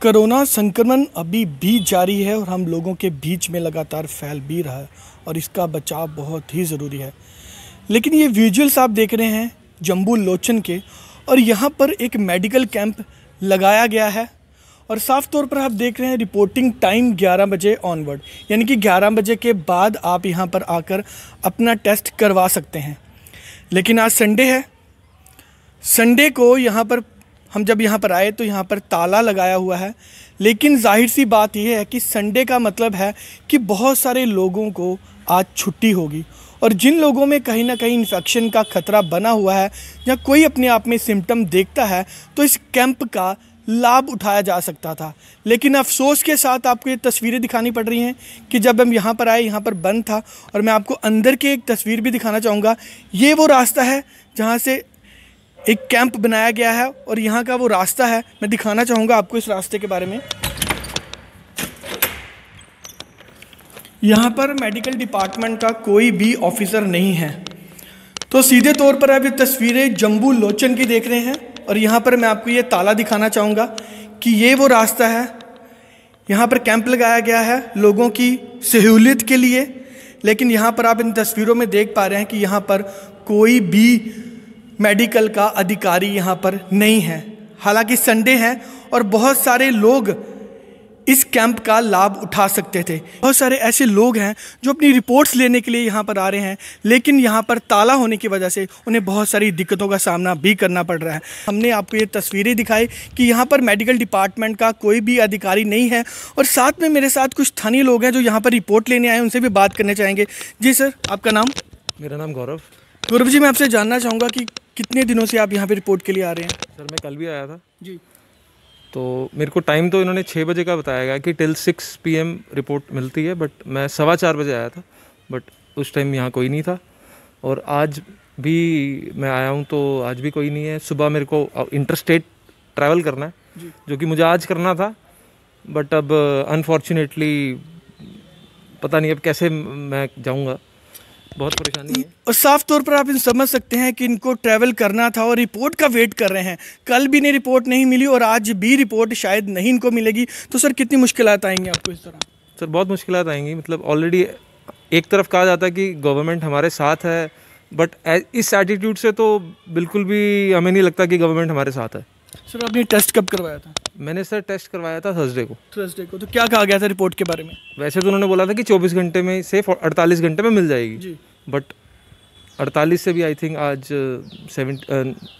Corona संक्रमण अभी भी जारी है और हम लोगों के बीच में लगातार फैल भी रहा है और इसका बचाव बहुत ही ज़रूरी है। लेकिन ये विजुअल्स आप देख रहे हैं जम्बू लोचन के, और यहाँ पर एक मेडिकल कैंप लगाया गया है और साफ तौर पर आप देख रहे हैं रिपोर्टिंग टाइम 11 बजे ऑनवर्ड, यानी कि 11 बजे के बाद आप यहाँ पर आकर अपना टेस्ट करवा सकते हैं। लेकिन आज संडे है, संडे को यहाँ पर हम जब यहाँ पर आए तो यहाँ पर ताला लगाया हुआ है। लेकिन जाहिर सी बात यह है कि संडे का मतलब है कि बहुत सारे लोगों को आज छुट्टी होगी, और जिन लोगों में कहीं ना कहीं इन्फेक्शन का खतरा बना हुआ है या कोई अपने आप में सिम्टम देखता है तो इस कैंप का लाभ उठाया जा सकता था। लेकिन अफसोस के साथ आपको ये तस्वीरें दिखानी पड़ रही हैं कि जब हम यहाँ पर आए यहाँ पर बंद था। और मैं आपको अंदर की एक तस्वीर भी दिखाना चाहूँगा। ये वो रास्ता है जहाँ से एक कैंप बनाया गया है और यहाँ का वो रास्ता है। मैं दिखाना चाहूँगा आपको इस रास्ते के बारे में। यहाँ पर मेडिकल डिपार्टमेंट का कोई भी ऑफिसर नहीं है, तो सीधे तौर पर आप ये तस्वीरें जम्बू लोचन की देख रहे हैं। और यहाँ पर मैं आपको ये ताला दिखाना चाहूँगा कि ये वो रास्ता है। यहाँ पर कैंप लगाया गया है लोगों की सहूलियत के लिए। लेकिन यहाँ पर आप इन तस्वीरों में देख पा रहे हैं कि यहाँ पर कोई भी मेडिकल का अधिकारी यहाँ पर नहीं है। हालांकि संडे है और बहुत सारे लोग इस कैंप का लाभ उठा सकते थे। बहुत सारे ऐसे लोग हैं जो अपनी रिपोर्ट्स लेने के लिए यहाँ पर आ रहे हैं, लेकिन यहाँ पर ताला होने की वजह से उन्हें बहुत सारी दिक्कतों का सामना भी करना पड़ रहा है। हमने आपको ये तस्वीरें दिखाई कि यहाँ पर मेडिकल डिपार्टमेंट का कोई भी अधिकारी नहीं है, और साथ में मेरे साथ कुछ स्थानीय लोग हैं जो यहाँ पर रिपोर्ट लेने आए हैं, उनसे भी बात करने चाहेंगे। जी सर, आपका नाम? मेरा नाम गौरव। गौरव जी, मैं आपसे जानना चाहूँगा कि कितने दिनों से आप यहाँ पे रिपोर्ट के लिए आ रहे हैं? सर मैं कल भी आया था जी। तो मेरे को टाइम तो इन्होंने 6 बजे का बताया गया कि टिल 6 PM रिपोर्ट मिलती है, बट मैं 4:15 बजे आया था, बट उस टाइम यहाँ कोई नहीं था। और आज भी मैं आया हूँ तो आज भी कोई नहीं है। सुबह मेरे को इंटरस्टेट ट्रैवल करना है जो कि मुझे आज करना था, बट अब अनफॉर्चुनेटली पता नहीं अब कैसे मैं जाऊँगा, बहुत परेशानी है। और साफ तौर पर आप इन समझ सकते हैं कि इनको ट्रैवल करना था और रिपोर्ट का वेट कर रहे हैं। कल भी इन्हें रिपोर्ट नहीं मिली और आज भी रिपोर्ट शायद नहीं इनको मिलेगी। तो सर कितनी मुश्किलात आएंगी आपको इस तरह? सर बहुत मुश्किलात आएंगी। मतलब ऑलरेडी एक तरफ कहा जाता है कि गवर्नमेंट हमारे साथ है, बट इस एटीट्यूड से तो बिल्कुल भी हमें नहीं लगता कि गवर्नमेंट हमारे साथ है। सर आपने टेस्ट कब करवाया था? मैंने सर टेस्ट करवाया था थर्सडे को। तो क्या कहा गया था रिपोर्ट के बारे में? वैसे तो उन्होंने बोला था कि 24 घंटे में से 48 घंटे में मिल जाएगी जी, बट 48 से भी आई थिंक आज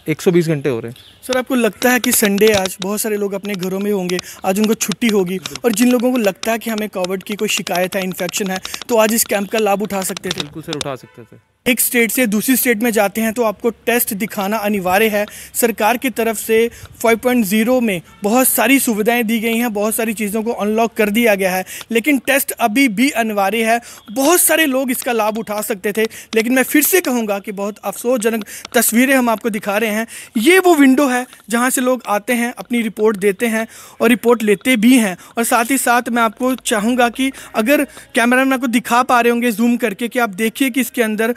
120 घंटे हो रहे हैं। सर आपको लगता है कि संडे आज बहुत सारे लोग अपने घरों में होंगे, आज उनको छुट्टी होगी, और जिन लोगों को लगता है कि हमें कोविड की कोई शिकायत है, इन्फेक्शन है, तो आज इस कैंप का लाभ उठा सकते थे? बिल्कुल सर, उठा सकते थे। एक स्टेट से दूसरी स्टेट में जाते हैं तो आपको टेस्ट दिखाना अनिवार्य है। सरकार की तरफ से 5.0 में बहुत सारी सुविधाएं दी गई हैं, बहुत सारी चीज़ों को अनलॉक कर दिया गया है, लेकिन टेस्ट अभी भी अनिवार्य है। बहुत सारे लोग इसका लाभ उठा सकते थे, लेकिन मैं फिर से कहूँगा कि बहुत अफसोसजनक तस्वीरें हम आपको दिखा रहे हैं। ये वो विंडो है जहाँ से लोग आते हैं, अपनी रिपोर्ट देते हैं और रिपोर्ट लेते भी हैं। और साथ ही साथ मैं आपको चाहूँगा कि अगर कैमरा में आपको दिखा पा रहे होंगे जूम करके, कि आप देखिए कि इसके अंदर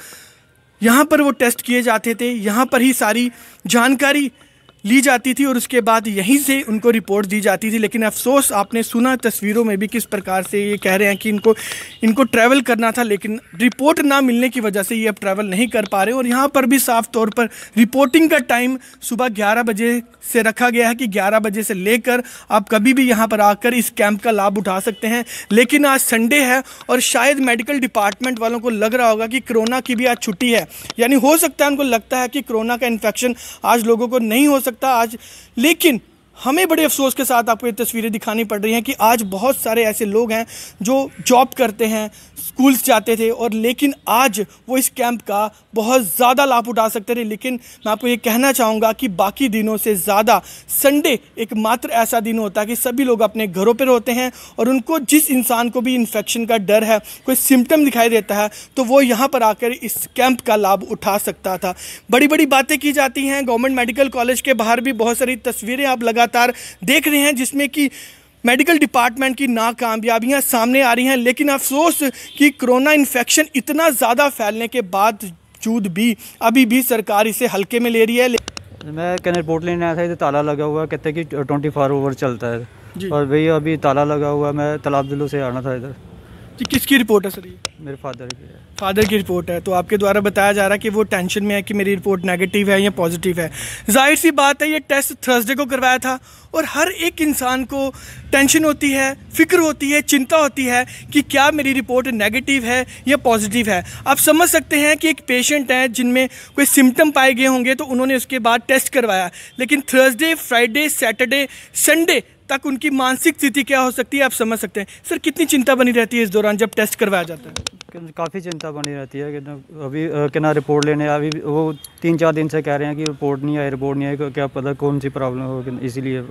यहाँ पर वो टेस्ट किए जाते थे, यहाँ पर ही सारी जानकारी ली जाती थी और उसके बाद यहीं से उनको रिपोर्ट दी जाती थी। लेकिन अफसोस, आपने सुना तस्वीरों में भी किस प्रकार से ये कह रहे हैं कि इनको ट्रैवल करना था, लेकिन रिपोर्ट ना मिलने की वजह से ये अब ट्रैवल नहीं कर पा रहे। और यहाँ पर भी साफ तौर पर रिपोर्टिंग का टाइम सुबह 11 बजे से रखा गया है कि 11 बजे से लेकर आप कभी भी यहाँ पर आकर इस कैंप का लाभ उठा सकते हैं। लेकिन आज संडे है और शायद मेडिकल डिपार्टमेंट वालों को लग रहा होगा कि कोरोना की भी आज छुट्टी है, यानी हो सकता है उनको लगता है कि कोरोना का इन्फेक्शन आज लोगों को नहीं हो सकता आज। लेकिन हमें बड़े अफसोस के साथ आपको ये तस्वीरें दिखानी पड़ रही हैं कि आज बहुत सारे ऐसे लोग हैं जो जॉब करते हैं, स्कूल्स जाते थे, और लेकिन आज वो इस कैंप का बहुत ज़्यादा लाभ उठा सकते थे। लेकिन मैं आपको ये कहना चाहूँगा कि बाकी दिनों से ज़्यादा संडे एकमात्र ऐसा दिन होता है कि सभी लोग अपने घरों पर होते हैं, और उनको जिस इंसान को भी इन्फेक्शन का डर है, कोई सिम्टम दिखाई देता है, तो वो यहाँ पर आकर इस कैंप का लाभ उठा सकता था। बड़ी बड़ी बातें की जाती हैं। गवर्नमेंट मेडिकल कॉलेज के बाहर भी बहुत सारी तस्वीरें आप लगातार देख रहे हैं जिसमें कि मेडिकल डिपार्टमेंट की नाकामयाबियां सामने आ रही हैं। लेकिन अफसोस कि कोरोना इन्फेक्शन इतना ज़्यादा फैलने के बावजूद भी अभी भी सरकार इसे हल्के में ले रही है। मैं कहने रिपोर्ट लेने आया था, इधर ताला लगा हुआ है, कहते हैं कि 24 आवर चलता है। जी। और भैया अभी ताला लगा हुआ, मैं तालाब दिलों से आना था इधर। जी, किसकी रिपोर्ट है सर ये? मेरे फादर की है। फादर की रिपोर्ट है, तो आपके द्वारा बताया जा रहा है कि वो टेंशन में है कि मेरी रिपोर्ट नेगेटिव है या पॉजिटिव है। जाहिर सी बात है, ये टेस्ट थर्सडे को करवाया था और हर एक इंसान को टेंशन होती है, फिक्र होती है, चिंता होती है कि क्या मेरी रिपोर्ट नेगेटिव है या पॉजिटिव है। आप समझ सकते हैं कि एक पेशेंट है जिनमें कोई सिम्टम पाए गए होंगे तो उन्होंने उसके बाद टेस्ट करवाया, लेकिन थर्सडे, फ्राइडे, सैटरडे, संडे तक उनकी मानसिक स्थिति क्या हो सकती है आप समझ सकते हैं। सर, कितनी चिंता बनी रहती है इस दौरान जब टेस्ट करवाया जाता है? काफ़ी चिंता बनी रहती है कि अभी कि ना रिपोर्ट लेने, अभी वो 3-4 दिन से कह रहे हैं कि रिपोर्ट नहीं आई, क्या पता कौन सी प्रॉब्लम हो, इसीलिए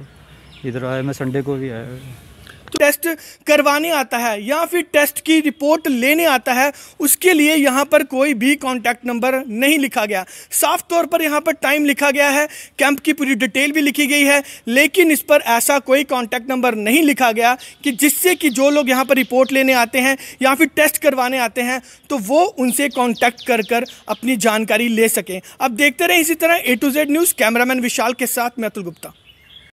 इधर आया। मैं संडे को भी आया। तो टेस्ट करवाने आता है या फिर टेस्ट की रिपोर्ट लेने आता है, उसके लिए यहाँ पर कोई भी कॉन्टैक्ट नंबर नहीं लिखा गया। साफ तौर पर यहाँ पर टाइम लिखा गया है, कैंप की पूरी डिटेल भी लिखी गई है, लेकिन इस पर ऐसा कोई कॉन्टैक्ट नंबर नहीं लिखा गया कि जिससे कि जो लोग यहाँ पर रिपोर्ट लेने आते हैं या फिर टेस्ट करवाने आते हैं तो वो उनसे कॉन्टैक्ट कर अपनी जानकारी ले सकें। अब देखते रहें इसी तरह A to Z news. Cameraman Vishal के साथ मैं अतुल गुप्ता।